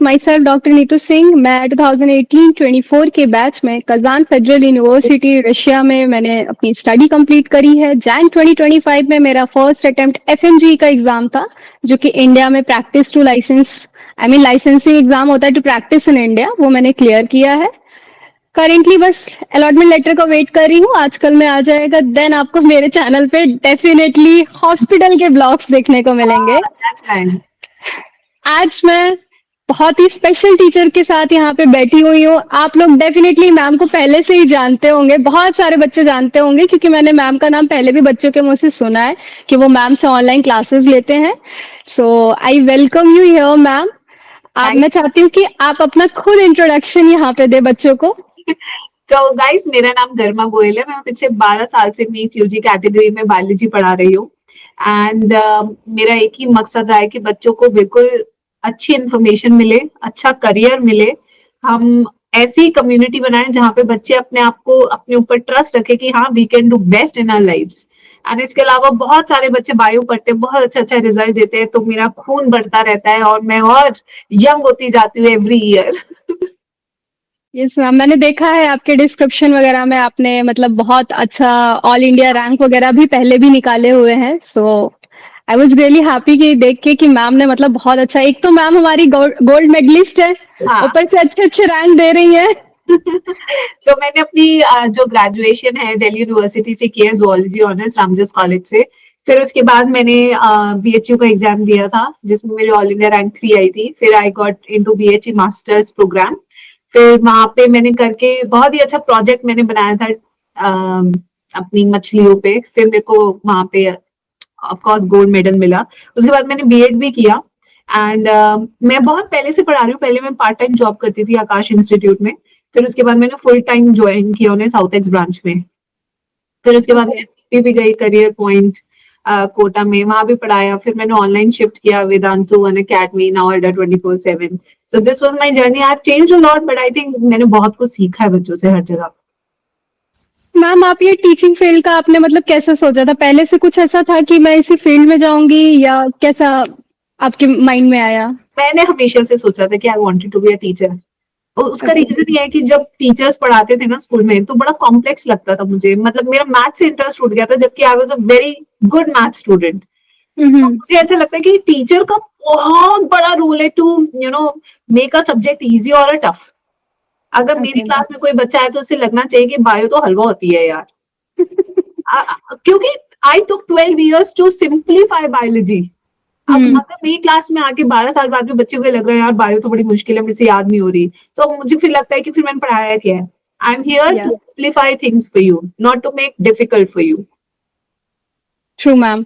My self doctor Neetu Singh. मैं 2018-24 के batch में कजान फेडरल यूनिवर्सिटी रशिया में मैंने अपनी स्टडी कंप्लीट करी है। जैन 2025 में मेरा फर्स्ट अटेम्प्ट एफएमजी का एग्जाम था, जो कि इंडिया में practice to license licensing exam होता है टू प्रैक्टिस इन इंडिया, वो मैंने क्लियर किया है। करेंटली बस अलॉटमेंट लेटर का वेट कर रही हूँ, आजकल में आ जाएगा। देन आपको मेरे चैनल पे डेफिनेटली हॉस्पिटल के ब्लॉग्स देखने को मिलेंगे। That's nice. आज मैं बहुत ही स्पेशल टीचर के साथ यहाँ पे बैठी हुई हूँ। आप लोग डेफिनेटली मैम को पहले से ही जानते होंगे, बहुत सारे बच्चे जानते होंगे, क्योंकि मैंने मैम का नाम पहले भी बच्चों के मुंह से सुना है कि वो मैम से ऑनलाइन क्लासेस लेते हैं। So I welcome you here ma'am. आप Thank मैं चाहती हूँ कि आप अपना खुद इंट्रोडक्शन यहाँ पे दे बच्चों को। तो गाइस, मेरा नाम गरिमा गोयल है। मैं पिछले 12 साल से नीट यूजी कैटेगरी में बायोलॉजी पढ़ा रही हूँ। एंड मेरा एक ही मकसद है कि बच्चों को बिल्कुल अच्छी इंफॉर्मेशन मिले, अच्छा करियर मिले। हम ऐसी कम्युनिटी बनाएं जहाँ पे बच्चे अपने आप को अपने ऊपर ट्रस्ट रखे कि हाँ, we can do best in our lives. And इसके अलावा बहुत सारे बच्चे बायो पढ़ते हैं, बहुत अच्छा अच्छा रिजल्ट देते हैं, तो मेरा खून बढ़ता रहता है और मैं और यंग होती जाती हूँ एवरी ईयर। यस मैम, मैंने देखा है आपके डिस्क्रिप्शन वगैरह में आपने मतलब बहुत अच्छा ऑल इंडिया रैंक वगैरह भी पहले भी निकाले हुए हैं। So I was really happy कि देख के कि मैम ने मतलब बहुत अच्छा, एक तो मैम हमारी गोल्ड मेडलिस्ट है, हाँ। ऊपर से अच्छे अच्छे रैंक दे रही हैं। तो मैंने अपनी जो ग्रेजुएशन है दिल्ली यूनिवर्सिटी से किया, जुओलॉजी ऑनर्स रामजस कॉलेज से। फिर उसके बाद मैंने बीएचयू का एग्जाम दिया था, जिसमें मेरी ऑल इंडिया रैंक 3 आई थी। फिर I got into BHU masters programme. फिर वहां पे मैंने करके बहुत ही अच्छा प्रोजेक्ट मैंने बनाया था अपनी मछलियों पे। फिर मेरे को वहां पे ऑफ कोर्स गोल्ड मेडल मिला। उसके बाद मैंने बीएड भी किया। एंड मैं बहुत पहले से पढ़ा रही हूँ। पहले मैं पार्ट टाइम जॉब करती थी आकाश इंस्टीट्यूट में। फिर उसके बाद मैंने फुल टाइम ज्वाइन किया उन्हें साउथ एक्स ब्रांच में। फिर उसके बाद मैं एससीपी भी गई, करियर पॉइंट कोटा में, वहां भी पढ़ाया। फिर मैंने ऑनलाइन शिफ्ट किया वेदांतु एन अकेडमी, नाउ अड्डा 24/7। So this was my journey. I have changed a lot, but I think मैंने बहुत कुछ सीखा है बच्चों से हर जगह। मैम आप ये टीचिंग फील्ड का आपने मतलब कैसे सोचा था? पहले से कुछ ऐसा था कि मैं इसी फील्ड में जाऊंगी, या कैसा आपके माइंड में आया? मैंने हमेशा से सोचा था कि I wanted to be a teacher. और उसका ओके। रीजन ये है कि जब टीचर्स पढ़ाते थे ना स्कूल में, तो बड़ा कॉम्प्लेक्स लगता था मुझे। मतलब मेरा मैथ से इंटरेस्ट उठ गया था, जबकि I was a very good math student. तो हम्म। मुझे ऐसा लगता है कि टीचर का बहुत बड़ा रोल है to make a subject easy और टफ। अगर मेरी ओके। क्लास में कोई बच्चा है तो उसे लगना चाहिए कि बायो तो हलवा होती है यार। क्योंकि आई टुक 12 years टू सिंप्लीफाई बायोलॉजी। अब हम्म। अगर मेरी क्लास में आके 12 साल बाद में बच्चे को लग रहा है यार बायो तो बड़ी मुश्किल है, मेरे से याद नहीं हो रही, तो मुझे फिर लगता है कि फिर मैंने पढ़ाया क्या है। आई एम हियर टू या simplify things for you, not to make difficult for you. True ma'am.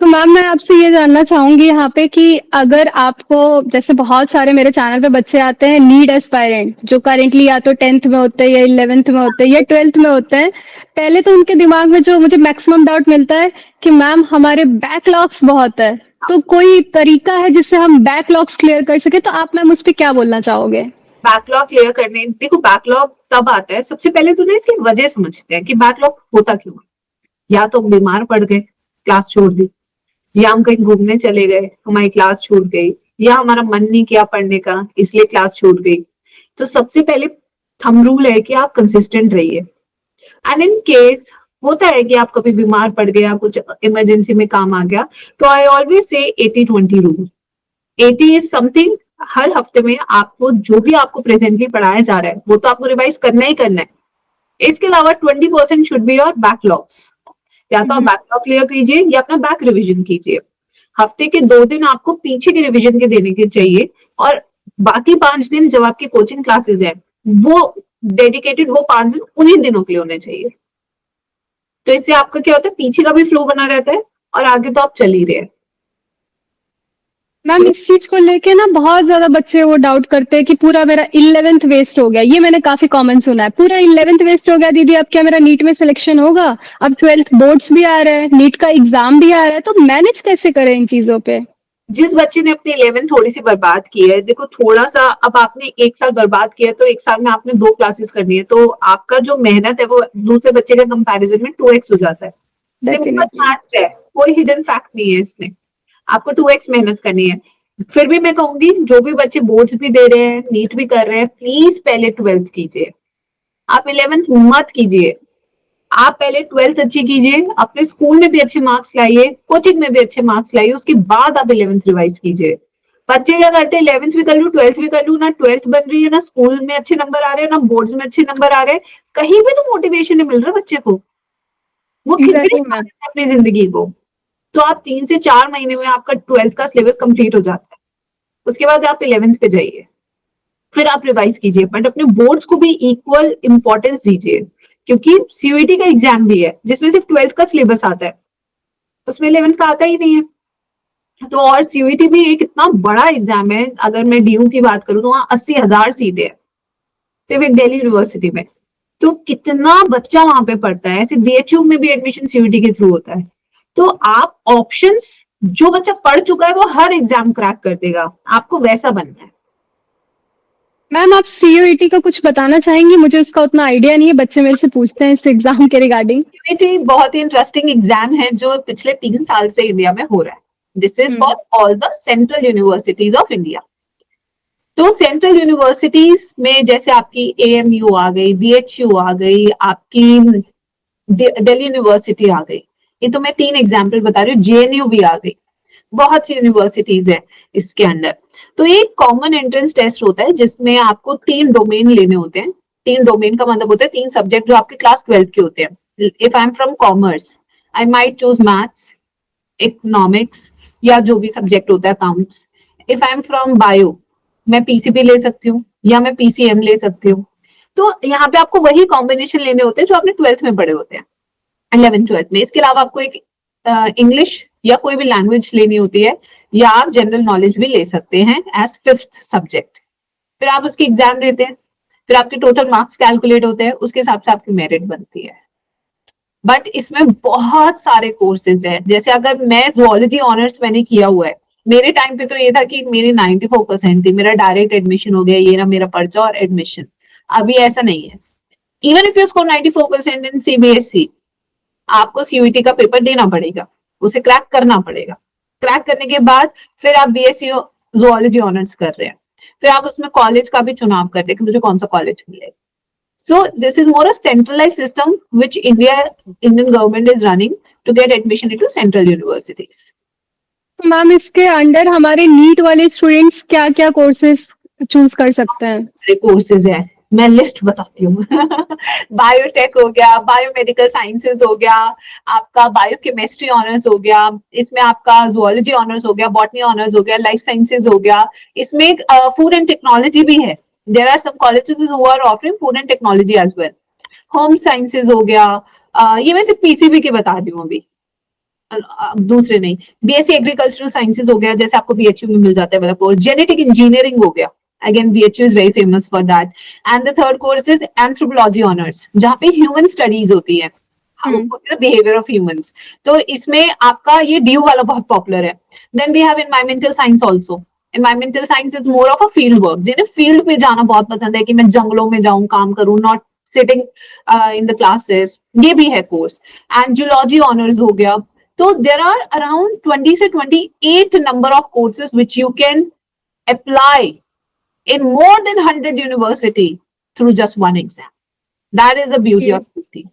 तो मैम मैं आपसे ये जानना चाहूंगी यहाँ पे कि अगर आपको, जैसे बहुत सारे मेरे चैनल पे बच्चे आते हैं नीड एस्पायरेंट, जो करेंटली या तो 10th में होते हैं या 11th में होते हैं या 12th में होते हैं, पहले तो उनके दिमाग में जो मुझे मैक्सिमम डाउट मिलता है कि मैम हमारे बैकलॉग्स बहुत है, तो कोई तरीका है जिससे हम बैकलॉग्स क्लियर कर सके? तो आप मैम उस पर क्या बोलना चाहोगे? बैकलॉग क्लियर करने, देखो बैकलॉग तब आता है, सबसे पहले तो ना इसकी वजह समझते हैं कि बैकलॉग होता क्यों है। या तो हम बीमार पड़ गए, क्लास छोड़ दी, या हम कहीं घूमने चले गए, हमारी क्लास छूट गई, या हमारा मन नहीं किया पढ़ने का इसलिए क्लास छूट गई। तो सबसे पहले थंब रूल है कि आप कंसिस्टेंट रहिए। एंड इन केस होता है कि आप कभी बीमार पड़ गया, कुछ इमरजेंसी में काम आ गया, तो I always say 80-20 rule. 80 is something, हर हफ्ते में आपको जो भी आपको प्रेजेंटली पढ़ाया जा रहा है वो तो आपको रिवाइज करना ही करना है। इसके अलावा 20% शुड बी योर बैकलॉग्स। या तो आप बैकलॉग क्लियर कीजिए या अपना बैक रिविजन कीजिए। हफ्ते के 2 दिन आपको पीछे के रिविजन के देने के चाहिए, और बाकी 5 दिन जब आपकी कोचिंग क्लासेस है वो डेडिकेटेड, वो 5 दिन उन्हीं दिनों के लिए होने चाहिए। तो इससे आपका क्या होता है, पीछे का भी फ्लो बना रहता है और आगे तो आप चल ही रहे हैं। मैम इस चीज को लेके ना बहुत ज्यादा बच्चे वो डाउट करते हैं कि पूरा मेरा 11th वेस्ट हो गया। ये मैंने काफी कॉमन सुना है, पूरा 11th वेस्ट हो गया दीदी, अब क्या मेरा नीट में सिलेक्शन होगा? अब 12th बोर्ड्स भी आ रहे हैं, नीट का एग्जाम भी आ रहा है, तो मैनेज कैसे करें इन चीजों पे? जिस बच्चे ने अपनी 11 थोड़ी सी बर्बाद की है, देखो थोड़ा सा, अब आपने 1 साल बर्बाद किया तो 1 साल में आपने 2 क्लासेस करनी है, तो आपका जो मेहनत है वो दूसरे बच्चे के कंपैरिजन में 2x हो जाता है। Simple definitely. मैथ्स है, कोई हिडन फैक्ट नहीं है इसमें। आपको 2x मेहनत करनी है। फिर भी मैं कहूंगी जो भी बच्चे बोर्ड्स भी दे रहे हैं, नीट भी कर रहे हैं, प्लीज पहले 12th कीजिए, आप 11th मत कीजिए। आप पहले 12th अच्छी कीजिए, अपने स्कूल में भी अच्छे मार्क्स लाइए, कोचिंग में भी अच्छे मार्क्स लाइए, उसके बाद आप 11th रिवाइज कीजिए। बच्चे क्या करते हैं, 11th भी कर लूं 12th भी कर लूं, ना 12th बन रही है, ना स्कूल में अच्छे नंबर आ रहे हैं, ना बोर्ड्स में अच्छे नंबर आ रहे हैं, कहीं भी तो मोटिवेशन नहीं मिल रहा बच्चे को, वो खिचड़ी एग्जैक्टली खा मैम। रहे हैं अपनी जिंदगी को। तो आप 3 से 4 महीने में आपका 12th का सिलेबस कंप्लीट हो जाता है, उसके बाद आप 11th पे जाइए, फिर आप रिवाइज कीजिए, बट अपने बोर्ड्स को भी इक्वल इंपॉर्टेंस दीजिए, क्योंकि सीयूईटी का एग्जाम भी है जिसमें सिर्फ 12th का सिलेबस आता है, उसमें 11th का आता ही नहीं है। तो और सीयूईटी भी एक इतना बड़ा एग्जाम है, अगर मैं डीयू की बात करूं तो वहां 80,000 सीटें हैं सिर्फ एक दिल्ली यूनिवर्सिटी में। तो कितना बच्चा वहां पे पढ़ता है, ऐसे बीएचयू में भी एडमिशन सीयूईटी के थ्रू होता है। तो आप ऑप्शंस, जो बच्चा पढ़ चुका है वो हर एग्जाम क्रैक कर देगा, आपको वैसा बनना है। मैम आप सीयूईटी का कुछ बताना चाहेंगी? मुझे उसका उतना आइडिया नहीं है, बच्चे मेरे से पूछते हैं इस एग्जाम के रिगार्डिंग। सीयूईटी बहुत ही इंटरेस्टिंग एग्जाम है जो पिछले 3 साल से इंडिया में हो रहा है। This is for all the central universities of India. तो सेंट्रल यूनिवर्सिटीज में जैसे आपकी एएमयू आ गई, बीएचयू आ गई, आपकी दिल्ली यूनिवर्सिटी आ गई, ये तो मैं 3 एग्जाम्पल बता रही हूँ, जेएनयू भी आ गई, बहुत सी यूनिवर्सिटीज है इसके अंदर। तो ये कॉमन एंट्रेंस टेस्ट होता है जिसमें आपको 3 डोमेन लेने होते हैं। 3 डोमेन का मतलब होता है 3 सब्जेक्ट जो आपके क्लास 12th के होते हैं। If I am from commerce, I might choose maths, economics, या जो भी सब्जेक्ट होता है accounts. If I am from bio, मैं पीसीबी ले सकती हूँ या मैं पीसीएम ले सकती हूँ। तो यहाँ पे आपको वही कॉम्बिनेशन लेने होते हैं जो आपने 12th में पढ़े होते हैं, 11th 12th में। इसके अलावा आपको एक इंग्लिश या कोई भी लैंग्वेज लेनी होती है, या आप जनरल नॉलेज भी ले सकते हैं एज 5th सब्जेक्ट। फिर आप उसकी एग्जाम देते हैं, फिर आपके टोटल मार्क्स कैलकुलेट होते हैं, उसके हिसाब से आपकी मेरिट बनती है। बट इसमें बहुत सारे कोर्सेज हैं, जैसे अगर मैं जुआलॉजी ऑनर्स मैंने किया हुआ है, मेरे टाइम पे तो ये था कि मेरी 94% थी, मेरा डायरेक्ट एडमिशन हो गया, ये ना मेरा पर्चा और एडमिशन। अभी ऐसा नहीं है। Even if you score 94% in CBSE, आपको सीयूईटी का पेपर देना पड़ेगा, उसे क्रैक करना पड़ेगा। क्रैक करने के बाद फिर आप बीएससी जुआलॉजी ऑनर्स कर रहे हैं, फिर आप उसमें कॉलेज का भी चुनाव करते हैं कि मुझे कौन सा कॉलेज मिलेगा। So this is more a centralized system which Indian government is running to get admission into central universities. तो मैम इसके अंडर हमारे नीट वाले स्टूडेंट्स क्या क्या कोर्सेज चूज कर सकते हैं? कोर्सेज है, मैं लिस्ट बताती हूँ। बायोटेक हो गया, बायोमेडिकल साइंसेज हो गया, आपका बायोकेमिस्ट्री ऑनर्स हो गया, इसमें आपका जुआलॉजी ऑनर्स हो गया, बॉटनी ऑनर्स हो गया, लाइफ साइंसेज हो गया, इसमें फूड एंड टेक्नोलॉजी भी है। There are some colleges who are offering food and technology as well. Home sciences हो गया, ये मैं सिर्फ पीसीबी की बता रही हूँ अभी, दूसरे नहीं। बीएससी एग्रीकल्चरल साइंसेज हो गया, जैसे आपको बीएचयू में मिल जाता है वाला कोर्स। जेनेटिक इंजीनियरिंग हो गया, again BHU is very famous for that. And the third course is anthropology honours, जहाँ पे ह्यूमन स्टडीज होती है, बिहेवियर ऑफ ह्यूमंस। तो इसमें आपका ये डीयू वाला बहुत पॉपुलर है। Then we have environmental science also. Environmental science is more of a field work, जिन्हें फील्ड पे जाना बहुत पसंद है कि मैं जंगलों में जाऊं, काम करूं, not sitting in the classes, ये भी है कोर्स। एंड जूलॉजी ऑनर्स हो गया। तो there are around 20 से 28 number of courses which you can apply in more than 100 university through just one exam. That is the beauty ये of CT.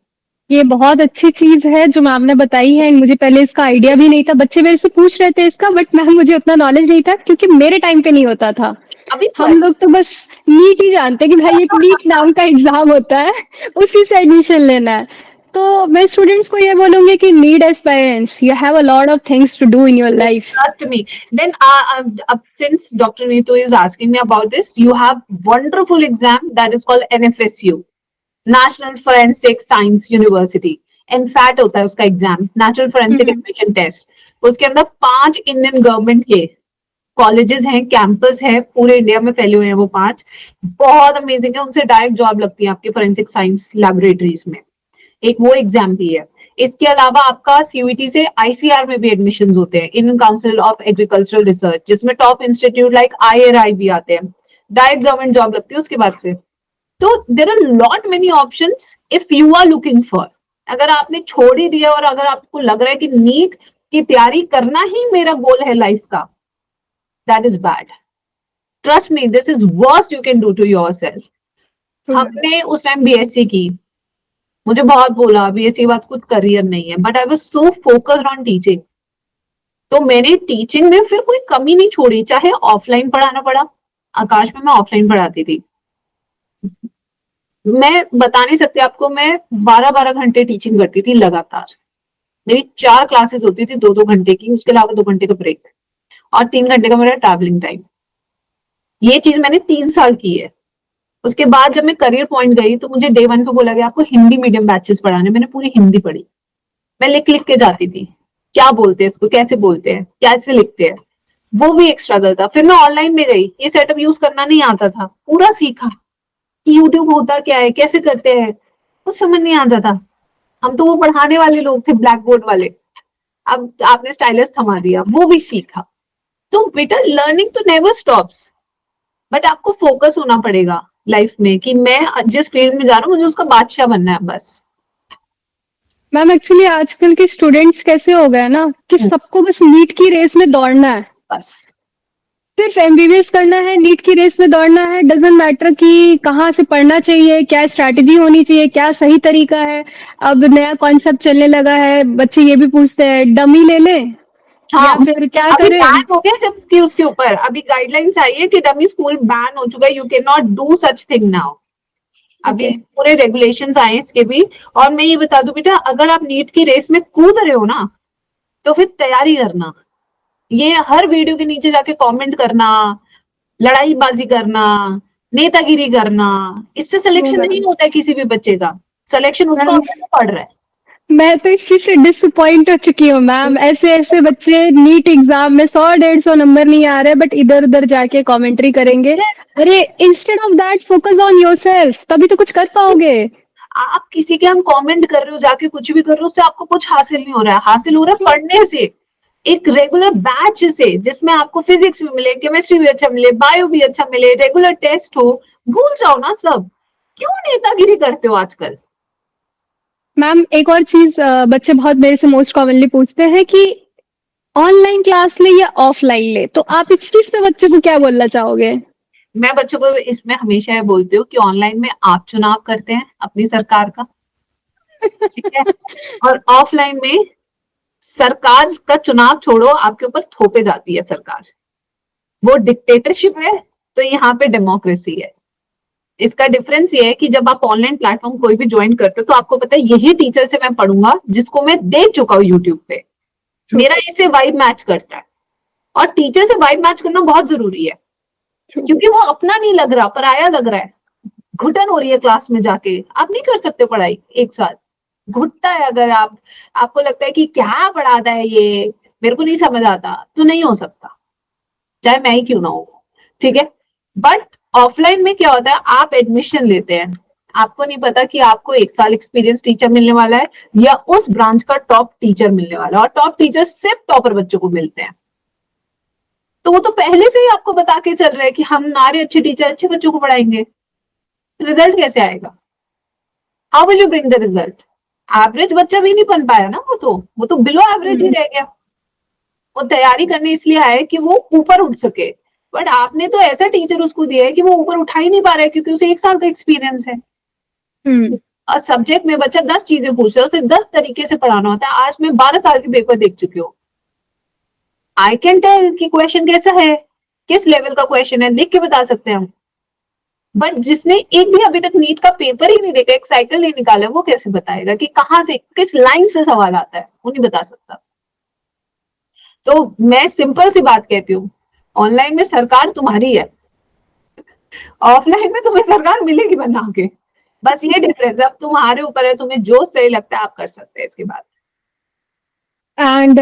ये बहुत अच्छी चीज है जो मैम ने बताई है, एंड मुझे पहले इसका आइडिया भी नहीं था। बच्चे मेरे से पूछ रहे थे इसका, बट मैम मुझे उतना नॉलेज नहीं था क्योंकि मेरे टाइम पे नहीं होता था। अभी तो हम है। लोग तो बस नीट ही जानते हैं कि भाई एक नीट नाम का एग्जाम होता है, उसी से एडमिशन लेना है। तो मैं स्टूडेंट्स को ये बोलूंगी कि NEET aspirants, you have a lot of things to do in your life. Trust me. Then, since Dr. Neetu is asking me about this, you have wonderful exam that is called NFSU, National Forensic Science University. NFAT होता है उसका एग्जाम, natural forensic admission test. उसके अंदर 5 Indian government के colleges हैं, campus है, पूरे इंडिया में फैले हुए हैं वो 5। बहुत अमेजिंग है, उनसे डायरेक्ट जॉब लगती है आपके फोरेंसिक साइंस लैबोरेटरीज में। एक वो एग्जाम भी है। इसके अलावा आपका सीयूईटी से आईसीआर में भी एडमिशन होते हैं, Indian council of agricultural research, जिसमें टॉप इंस्टीट्यूट लाइक आईआरआई भी आते हैं। डायरेक्ट गवर्नमेंट जॉब लगती है उसके बाद फिर। तो there are lot many options if you are looking for. अगर आपने छोड़ ही दिया और अगर आपको लग रहा है कि नीट की तैयारी करना ही मेरा गोल है लाइफ का, that is bad. Trust me, this is worst you can do to yourself. हमने उस टाइम बीएससी की, मुझे बहुत बोला बीएससी के बाद कुछ करियर नहीं है, but I was so focused on teaching. तो मैंने टीचिंग में फिर कोई कमी नहीं छोड़ी, चाहे ऑफलाइन पढ़ाना पड़ा. आकाश में मैं ऑफलाइन पढ़ाती थी. मैं बता नहीं सकती आपको, मैं 12-12 घंटे टीचिंग करती थी लगातार. मेरी 4 क्लासेस होती थी 2-2 घंटे की, उसके अलावा 2 घंटे का ब्रेक और 3 घंटे का मेरा ट्रैवलिंग टाइम. ये चीज मैंने 3 साल की है. उसके बाद जब मैं करियर पॉइंट गई तो मुझे डे 1 पे बोला गया आपको हिंदी मीडियम बैचेस पढ़ाने. मैंने पूरी हिंदी पढ़ी. मैं लिख लिख के जाती थी, क्या बोलते हैं इसको, कैसे बोलते हैं, कैसे लिखते हैं. वो भी एक स्ट्रगल था. फिर मैं ऑनलाइन में गई, ये सेटअप यूज करना नहीं आता था, पूरा सीखा कि यूट्यूब होता क्या है, कैसे करते हैं, कुछ समझ नहीं आता था. हम तो वो पढ़ाने वाले लोग थे, ब्लैक बोर्ड वाले. अब आपने स्टाइलस थमा दिया, वो भी सीखा. तो बेटा लर्निंग तो नेवर स्टॉप्स, बट आपको फोकस होना पड़ेगा लाइफ में कि मैं जिस फील्ड में जा रहा हूँ मुझे उसका बादशाह बनना है बस. मैम एक्चुअली आजकल के स्टूडेंट्स कैसे हो गए ना कि सबको बस नीट की रेस में दौड़ना है, बस सिर्फ एमबीबीएस करना है, नीट की रेस में दौड़ना है. डजंट मैटर कि कहाँ से पढ़ना चाहिए, क्या स्ट्रैटेजी होनी चाहिए, क्या सही तरीका है. अब नया कॉन्सेप्ट चलने लगा है, बच्चे ये भी पूछते हैं डमी ले लें या हाँ, फिर क्या अभी करें. बैन हो गया जबकि उसके ऊपर अभी गाइडलाइंस आई है कि डमी स्कूल बैन हो चुका है. You can not do such thing now. अभी Okay. पूरे रेगुलेशंस आए इसके भी. और मैं ये बता दूं बेटा, अगर आप नीट की रेस में कूद रहे हो ना तो फिर तैयारी करना. ये हर वीडियो के नीचे जाके कमेंट करना, लड़ाईबाजी करना, नेतागिरी करना, इससे सिलेक्शन नहीं होता है किसी भी बच्चे का. सिलेक्शन उसका मैम होता पड़ रहा है. मैं तो इस चीज से डिसअपॉइंट हो चुकी हूँ मैम. ऐसे ऐसे बच्चे नीट एग्जाम में 100-150 नंबर नहीं आ रहे बट इधर उधर जाके कमेंट्री करेंगे. अरे instead of that focus on yourself, तभी तो कुछ कर पाओगे. आप किसी के हम कमेंट कर रहे हो, जाके कुछ भी कर रहे हो, उससे आपको कुछ हासिल नहीं हो रहा है. हासिल हो रहा है पढ़ने से, एक रेगुलर बैच से जिसमें आपको फिजिक्स भी मिले, केमिस्ट्री भी अच्छा मिले, बायो भी अच्छा मिले, रेगुलर टेस्ट हो. भूल जाओ ना सब. क्यों नेतागिरी करते हो आजकल. मैम एक और चीज बच्चे बहुत मेरे से मोस्ट कॉमनली पूछते हैं कि ऑनलाइन क्लास ले या ऑफलाइन ले, तो आप इस चीज पे बच्चों को क्या बोलना चाहोगे. मैं बच्चों को इसमें हमेशा ये बोलती हूँ कि ऑनलाइन में आप चुनाव करते हैं अपनी सरकार का, ठीक है, और ऑफलाइन में सरकार का चुनाव छोड़ो, आपके ऊपर थोपे जाती है सरकार. वो डिक्टेटरशिप है तो यहाँ पे डेमोक्रेसी है. इसका डिफरेंस ये है कि जब आप ऑनलाइन प्लेटफॉर्म कोई भी ज्वाइन करते हो तो आपको पता है यही टीचर से मैं पढ़ूंगा जिसको मैं देख चुका हूँ यूट्यूब पे, मेरा इससे वाइब मैच करता है. और टीचर से वाइब मैच करना बहुत जरूरी है क्योंकि वो अपना नहीं लग रहा, पराया लग रहा है. घुटन हो रही है क्लास में जाके, आप नहीं कर सकते पढ़ाई एक साथ. घुटता है अगर आपको लगता है कि क्या पढ़ाता है ये, मेरे को नहीं समझ आता, तो नहीं हो सकता चाहे मैं ही क्यों ना हो, ठीक है. बट ऑफलाइन में क्या होता है, आप एडमिशन लेते हैं, आपको नहीं पता कि आपको 1 साल एक्सपीरियंस टीचर मिलने वाला है या उस ब्रांच का टॉप टीचर मिलने वाला है. और टॉप टीचर सिर्फ टॉपर बच्चों को मिलते हैं. तो वो तो पहले से ही आपको बता के चल रहे हैं कि हम हमारे अच्छे टीचर अच्छे बच्चों को पढ़ाएंगे. रिजल्ट कैसे आएगा, how will you bring the result. Average बच्चा भी नहीं बन पाया ना, वो तो बिलो एवरेज ही रह गया. वो तैयारी करने इसलिए आए कि वो ऊपर उठ सके, बट आपने तो ऐसा टीचर उसको दिया है कि वो ऊपर उठा ही नहीं पा रहा है क्योंकि उसे 1 साल का एक्सपीरियंस है. और सब्जेक्ट में बच्चा 10 चीजें पूछता है, उसे 10 तरीके से पढ़ाना होता है. आज मैं 12 साल के पेपर देख चुकी हूँ. आई कैन टेल कि क्वेश्चन कैसा है, किस लेवल का क्वेश्चन है, देख के बता सकते हैं हम. बट जिसने एक भी अभी तक नीट का पेपर ही नहीं देखा, एक साइकिल नहीं निकाला, वो कैसे बताएगा कि कहाँ से किस लाइन से सवाल आता है, वो नहीं बता सकता. तो मैं सिंपल सी बात कहती हूँ, ऑनलाइन में सरकार तुम्हारी है, ऑफलाइन में तुम्हें सरकार मिलेगी बना के. बस ये डिफरेंस है, अब तुम्हारे ऊपर है, तुम्हें जो सही लगता है आप कर सकते हैं इसके बाद. एंड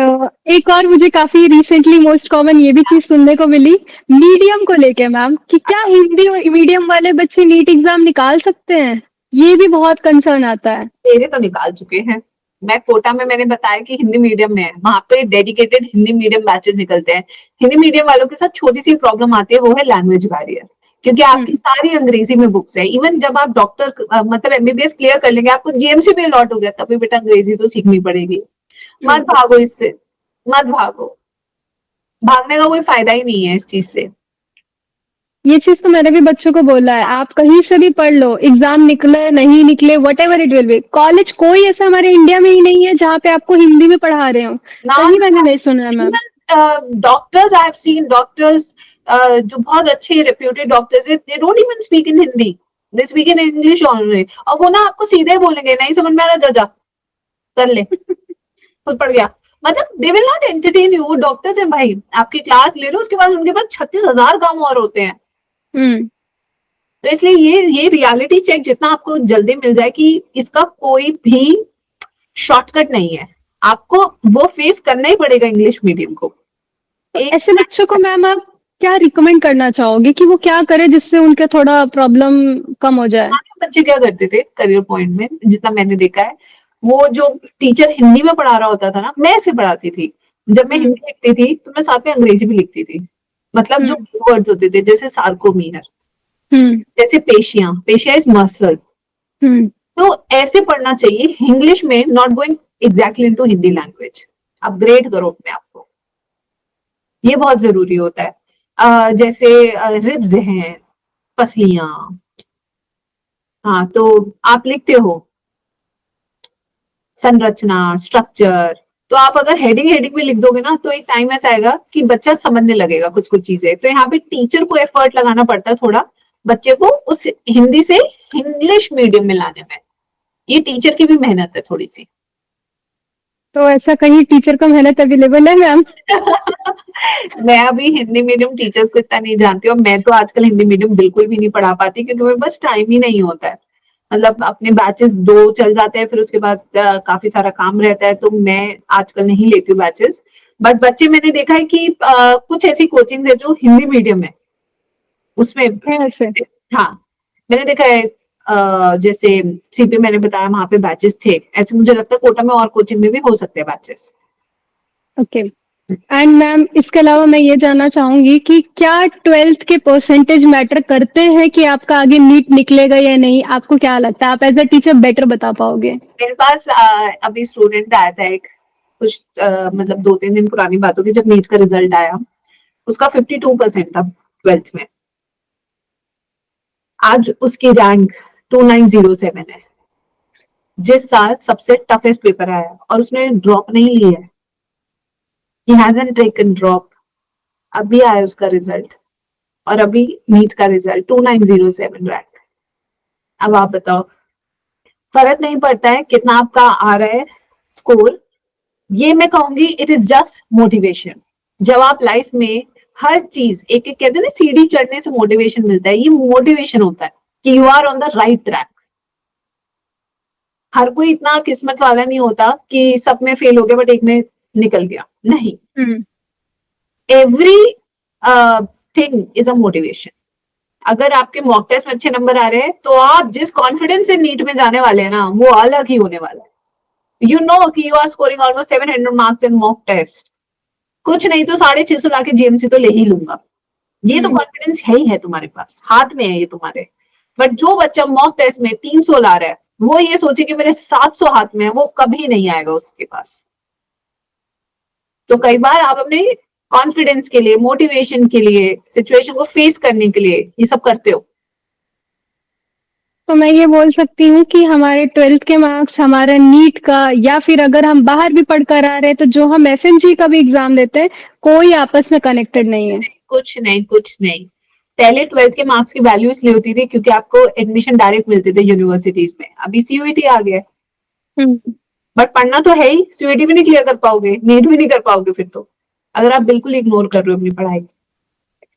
एक और मुझे काफी रिसेंटली मोस्ट कॉमन ये भी चीज सुनने को मिली मीडियम को लेके मैम कि क्या हिंदी मीडियम वाले बच्चे नीट एग्जाम निकाल सकते हैं. ये भी बहुत कंसर्न आता है. मेरे तो निकाल चुके हैं. मैं कोटा में मैंने बताया कि हिंदी मीडियम में है, वहां पे डेडिकेटेड हिंदी मीडियम बैचेस निकलते हैं. हिंदी मीडियम वालों के साथ छोटी सी प्रॉब्लम आती है, वो है लैंग्वेज बैरियर, क्योंकि आपकी सारी अंग्रेजी में बुक्स है. इवन जब आप डॉक्टर मतलब एमबीबीएस क्लियर कर लेंगे, आपको जीएमसी भी अलॉट हो गया, तभी बेटा अंग्रेजी तो सीखनी पड़ेगी. मत भागो इससे, मत भागो. भागने का कोई फायदा ही नहीं है इस चीज से। ये चीज तो मैंने भी बच्चों को बोला है, आप कहीं से भी पढ़ लो, एग्जाम निकले नहीं निकले what ever it will be, college कोई ऐसा हमारे इंडिया में ही नहीं है जहाँ पे आपको हिंदी में पढ़ा रहे हो। ना कहीं मैंने नहीं सुना है ma'am. Doctors, I have seen doctors जो बहुत अच्छे रेप्यूटेड डॉक्टर्स है, they don't even speak in Hindi, they speak in English only, और वो ना आपको सीधे बोलेंगे नहीं समझ में आ रहा, जा कर ले, खुद पड़ गया। मतलब they will not entertain you. वो डॉक्टर्स हैं भाई, आपकी क्लास ले रहे हो, उसके बाद उनके पास 36,000 काम और होते हैं। हम्म। तो इसलिए ये रियलिटी चेक जितना आपको जल्दी मिल जाए कि इसका कोई भी शॉर्टकट नहीं है, आपको वो फेस करना ही पड़ेगा इंग्लिश मीडियम को। तो एक ऐसे बच्चों को मैम आप क्या रिकमेंड करना चाहोगे कि वो क्या करे जिससे उनके थोड़ा प्रॉब्लम कम हो जाए? बच्चे क्या करते थे करियर पॉइंट में, जितना मैंने देखा है, वो जो टीचर हिंदी में पढ़ा रहा होता था ना, मैं ऐसे पढ़ाती थी, जब मैं हिंदी लिखती थी तो मैं साथ में अंग्रेजी भी लिखती थी। मतलब जो वर्ड्स होते थे जैसे सार्कोमीनर, जैसे पेशियां, पेशिया इज मसल, तो ऐसे पढ़ना चाहिए इंग्लिश में, not going exactly into Hindi language. Upgrade करो अपने आप को, ये बहुत जरूरी होता है। जैसे रिब्स हैं, पसलियां, हाँ तो आप लिखते हो संरचना, स्ट्रक्चर, तो आप अगर हेडिंग हेडिंग में लिख दोगे ना, तो एक टाइम ऐसा आएगा कि बच्चा समझने लगेगा कुछ कुछ चीजें। तो यहाँ पे टीचर को एफर्ट लगाना पड़ता है थोड़ा, बच्चे को उस हिंदी से इंग्लिश मीडियम में लाने में, ये टीचर की भी मेहनत है थोड़ी सी। तो ऐसा कहीं टीचर को मेहनत अवेलेबल है मैम? मैं अभी हिंदी मीडियम टीचर्स को इतना नहीं जानती हूँ, मैं तो आजकल हिंदी मीडियम बिल्कुल भी नहीं पढ़ा पाती, क्योंकि मेरे पास टाइम ही नहीं होता है। मतलब अपने बैचेस 2 चल जाते हैं, फिर उसके बाद काफी सारा काम रहता है, तो मैं आजकल नहीं लेती हूँ बैचेस। बट बच्चे मैंने देखा है कि कुछ ऐसी कोचिंग है जो हिंदी मीडियम है, उसमें है ऐसे? हाँ मैंने देखा है। जैसे सीपी मैंने बताया, वहां पे बैचेस थे ऐसे, मुझे लगता है कोटा में और कोचिंग में भी हो सकते हैं बैचेस। ओके। एंड मैम इसके अलावा मैं ये जानना चाहूंगी कि क्या 12th के परसेंटेज मैटर करते हैं कि आपका आगे नीट निकलेगा या नहीं? आपको क्या लगता है, आप एज अ टीचर बेटर बता पाओगे? मेरे पास अभी स्टूडेंट आया था एक, कुछ मतलब 2-3 दिन पुरानी बात होगी, जब नीट का रिजल्ट आया, उसका 52% था 12th में। आज उसकी रैंक 2907 है, जिस साल सबसे टफेस्ट पेपर आया, और उसने ड्रॉप नहीं ली है, ही हैजंट टेकन ड्रॉप। अभी आया उसका रिजल्ट, और अभी नीट का रिजल्ट 2907 रैंक। अब आप बताओ, फर्क नहीं पड़ता है कितना आपका आ रहा है स्कोर, ये मैं कहूंगी इट इज जस्ट मोटिवेशन। जब आप लाइफ में हर चीज एक एक कहते हैं ना, सीढ़ी चढ़ने से मोटिवेशन मिलता है, ये मोटिवेशन होता है कि you are on the right track. हर कोई इतना किस्मत वाला नहीं होता कि सब में फेल हो गया बट एक में निकल गया, नहीं। Every thing is a motivation. अगर आपके मॉक टेस्ट में अच्छे नंबर आ रहे हैं, तो आप जिस कॉन्फिडेंस से नीट में जाने वाले हैं ना, वो अलग ही होने वाला है। यू नो कि you are scoring almost 700 marks in mock test, कुछ नहीं तो 650 लाके जीएमसी तो ले ही लूंगा, ये तो कॉन्फिडेंस है ही है तुम्हारे पास, हाथ में है ये तुम्हारे। बट जो बच्चा मॉक टेस्ट में 300 ला रहा है, वो ये सोचे कि मेरे 700 हाथ में है, वो कभी नहीं आएगा उसके पास। तो कई बार आप अपने कॉन्फिडेंस के लिए, मोटिवेशन के लिए, सिचुएशन को फेस करने के लिए ये सब करते हो। तो मैं ये बोल सकती हूँ कि हमारे 12th के मार्क्स हमारा नीट का, या फिर अगर हम बाहर भी पढ़कर आ रहे हैं तो जो हम एफएमजी का भी एग्जाम देते हैं, कोई आपस में कनेक्टेड नहीं है। कुछ नहीं, कुछ नहीं। पहले 12th के मार्क्स की वैल्यू इसलिए होती थी क्योंकि आपको एडमिशन डायरेक्ट मिलते थे यूनिवर्सिटीज में, अभी सीयूईटी आ गया। बट पढ़ना तो है ही, सीयूईटी भी नहीं क्लियर कर पाओगे, नीट भी नहीं कर पाओगे फिर तो, अगर आप बिल्कुल इग्नोर कर रहे हो अपनी पढ़ाई।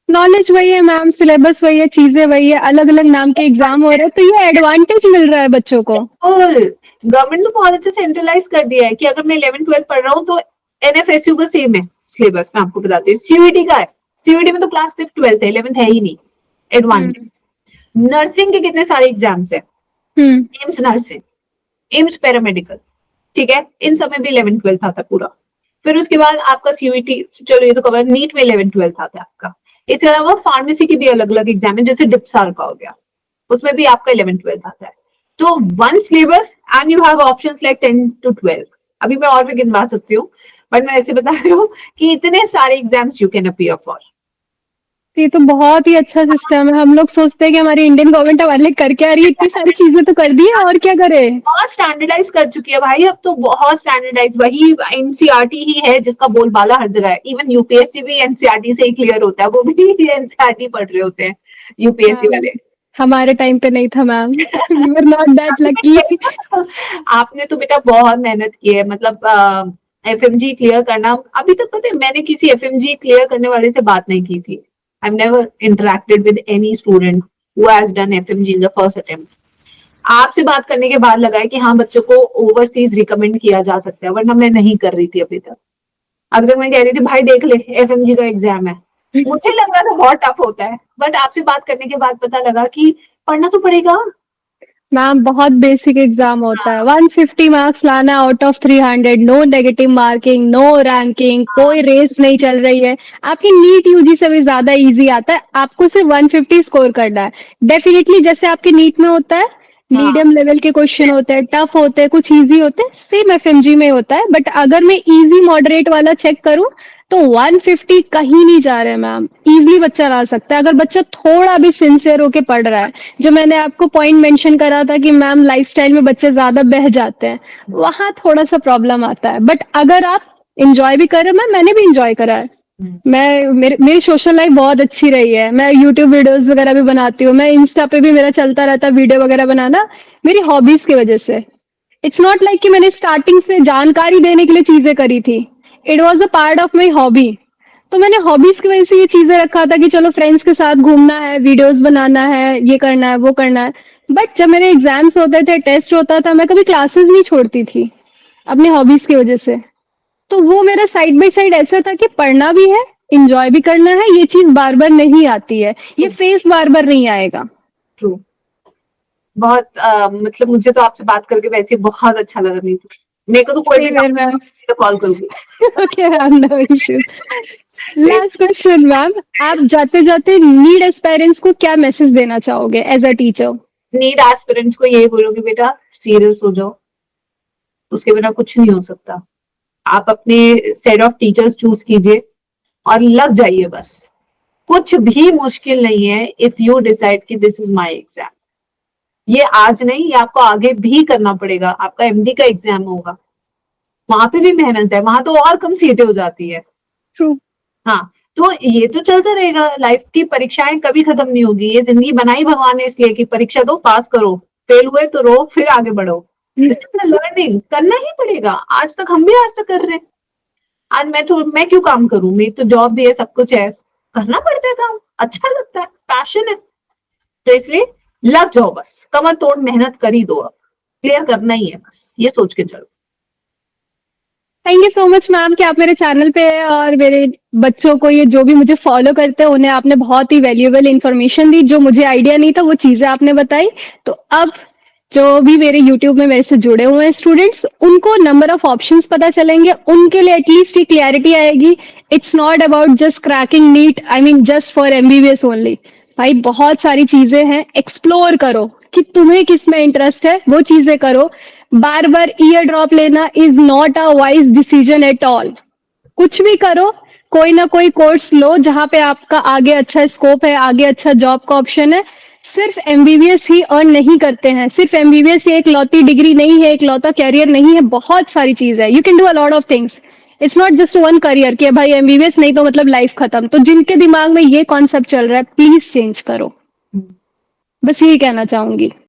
नॉलेज वही है मैम, सिलेबस वही है, चीजें वही है, अलग अलग नाम के एग्जाम हो रहे हैं, तो ये एडवांटेज मिल रहा है बच्चों को। और गवर्नमेंट ने बहुत अच्छा सेंट्रलाइज कर दिया है कि अगर मैं 11th-12th पढ़ रहा हूँ तो एनएफएसयू का सेम है सिलेबस, मैं आपको बताती हूँ। सीयूईटी का है, सीयूईटी में तो क्लास सिर्फ 12th है, 11th है ही नहीं। एडवांटेज। नर्सिंग के कितने सारे एग्जाम्स है, एम्स नर्सिंग, एम्स पैरामेडिकल, ठीक है, इन सब में भी 11th-12th आता पूरा। फिर उसके बाद आपका सीयूईटी, चलो ये तो कवर, नीट में 11th-12th आता है आपका। इसके अलावा फार्मेसी की भी अलग अलग एग्जाम है, जैसे डिप्साल का हो गया, उसमें भी आपका 11th-12th आता है। तो one syllabus and you have options like 10 to 12। अभी मैं और भी गिनवा सकती हूँ, बट मैं ऐसे बता रही हूँ कि इतने सारे exams you can appear for. ये तो बहुत ही अच्छा सिस्टम है। हम लोग सोचते हैं कि हमारी इंडियन गवर्नमेंट हमारे लिए कर क्या रही है, इतनी सारी चीजें तो कर दी है, और क्या करे। बहुत स्टैंडर्डाइज कर चुकी है भाई, अब तो बहुत स्टैंडर्डाइज, वही एनसीईआरटी ही है जिसका बोलबाला हर जगह है। इवन यूपीएससी भी एनसीईआरटी से ही क्लियर होता है, वो भी एनसीईआरटी पढ़ रहे होते हैं यूपीएससी मैम, वाले। हमारे टाइम पे नहीं था ma'am. We were not that lucky. आपने तो बेटा बहुत मेहनत की है, मतलब एफएमजी क्लियर करना। अभी तक पता है मैंने किसी एफएमजी क्लियर करने वाले से बात नहीं की थी। I have never interacted with any student who has done FMG in the first attempt. आपसे बात करने के बाद लगा है कि हाँ बच्चों को ओवरसीज रिकमेंड किया जा सकता है, वरना मैं नहीं कर रही थी अभी तक। अभी तक मैं कह रही थी भाई देख ले एफएमजी का एग्जाम है, मुझे लग रहा था बहुत टफ होता है, बट आपसे बात करने के बाद पता लगा कि पढ़ना तो पड़ेगा। मैम बहुत बेसिक एग्जाम होता है, 150 मार्क्स लाना out of 300, no negative marking, no ranking, कोई रेस नहीं चल रही है। आपकी नीट यूजी से भी ज्यादा इजी आता है, आपको सिर्फ 150 स्कोर करना है। डेफिनेटली जैसे आपके नीट में होता है, हाँ मीडियम लेवल के क्वेश्चन होते हैं, टफ होते हैं, कुछ इजी होते हैं, सेम एफएमजी में होता है। बट अगर मैं इजी मॉडरेट वाला चेक करूं तो 150 कहीं नहीं जा रहे मैम, इजीली बच्चा ला सकता है अगर बच्चा थोड़ा भी सिंसियर होके पढ़ रहा है। जो मैंने आपको पॉइंट मेंशन करा था कि मैम लाइफस्टाइल में बच्चे ज्यादा बह जाते हैं, वहां थोड़ा सा प्रॉब्लम आता है। बट अगर आप इंजॉय भी कर रहे हैं, मैम मैंने भी इंजॉय करा है। मैं मेरी सोशल लाइफ बहुत अच्छी रही है। मैं यूट्यूब वीडियोस वगैरह भी बनाती हूँ, मैं इंस्टा पे भी मेरा चलता रहता है वीडियो वगैरह बनाना, मेरी हॉबीज की वजह से। इट्स नॉट लाइक कि मैंने स्टार्टिंग से जानकारी देने के लिए चीजें करी थी। It was a part of my hobby. तो मैंने हॉबीज की वजह से ये चीजें रखा था कि चलो फ्रेंड्स के साथ घूमना है, वीडियोस बनाना है, ये करना है, वो करना है। बट जब मेरे एग्जाम्स होते थे, टेस्ट होता था, मैं कभी क्लासेस नहीं छोड़ती थी अपनी हॉबीज की वजह से। तो वो मेरा साइड बाय साइड ऐसा था कि पढ़ना भी है, इंजॉय भी करना है। ये चीज बार बार नहीं आती है, ये फेस बार बार नहीं आएगा। ट्रू। बहुत मतलब मुझे तो आपसे बात करके वैसे बहुत अच्छा लगा। नहीं तो मेरे को तो कोई भी सेम हियर मैम। तो कॉल करूंगी। Okay ma'am, no issues. Last question ma'am, आप जाते जाते नीड एस्पायरेंट्स को क्या मैसेज देना चाहोगे as a teacher? NEET aspirants को यही बोलूंगी बेटा सीरियस हो जाओ, उसके बिना कुछ नहीं हो सकता। आप अपने सेट ऑफ टीचर्स चूज कीजिए और लग जाइए बस। कुछ भी मुश्किल नहीं है इफ यू डिसाइड कि दिस इज माय एग्जाम। ये आज नहीं, ये आपको आगे भी करना पड़ेगा। आपका एमडी का एग्जाम होगा, वहां पे भी मेहनत है, वहां तो और कम सीटें हो जाती है। ट्रू। हाँ, तो ये तो चलता रहेगा। लाइफ की परीक्षाएं कभी खत्म नहीं होगी। ये जिंदगी बनाई भगवान ने इसलिए कि परीक्षा दो, पास करो, फेल हुए तो रो, फिर आगे बढ़ो। लर्निंग करना ही पड़ेगा। आज तक हम भी आज तक कर रहे हैं। आज मैं क्यों काम करूं, मेरी तो जॉब भी है, सब कुछ है, करना पड़ता है काम, अच्छा लगता है, पैशन है। तो इसलिए लग जाओ बस, कमर तोड़ मेहनत कर ही दो। अब क्लियर करना ही है, बस ये सोच के चलो। Thank you so much ma'am कि आप मेरे चैनल पे है और मेरे बच्चों को, ये जो भी मुझे फॉलो करते हैं, उन्हें आपने बहुत ही वैल्यूएबल इन्फॉर्मेशन दी। जो मुझे आइडिया नहीं था वो चीजें आपने बताई। तो अब जो भी मेरे यूट्यूब में मेरे से जुड़े हुए हैं स्टूडेंट्स, उनको नंबर ऑफ ऑप्शंस पता चलेंगे, उनके लिए एटलीस्ट ये क्लैरिटी आएगी। It's not about just cracking NEET, I mean just for MBBS only. भाई बहुत सारी चीजें हैं, एक्सप्लोर करो कि तुम्हें किस में इंटरेस्ट है, वो चीजें करो। बार बार ईयर ड्रॉप लेना is not a wise decision at all. कुछ भी करो, कोई ना कोई कोर्स लो जहां पे आपका आगे अच्छा स्कोप है, आगे अच्छा जॉब का ऑप्शन है। सिर्फ एमबीबीएस ही अर्न नहीं करते हैं, सिर्फ एमबीबीएस ही एक लौती डिग्री नहीं है, एक लौता कैरियर नहीं है। बहुत सारी चीज है, you can do a lot of things. It's not just one career कि भाई एमबीबीएस नहीं तो मतलब लाइफ खत्म। तो जिनके दिमाग में ये कॉन्सेप्ट चल रहा है, प्लीज चेंज करो। बस यही कहना चाहूंगी।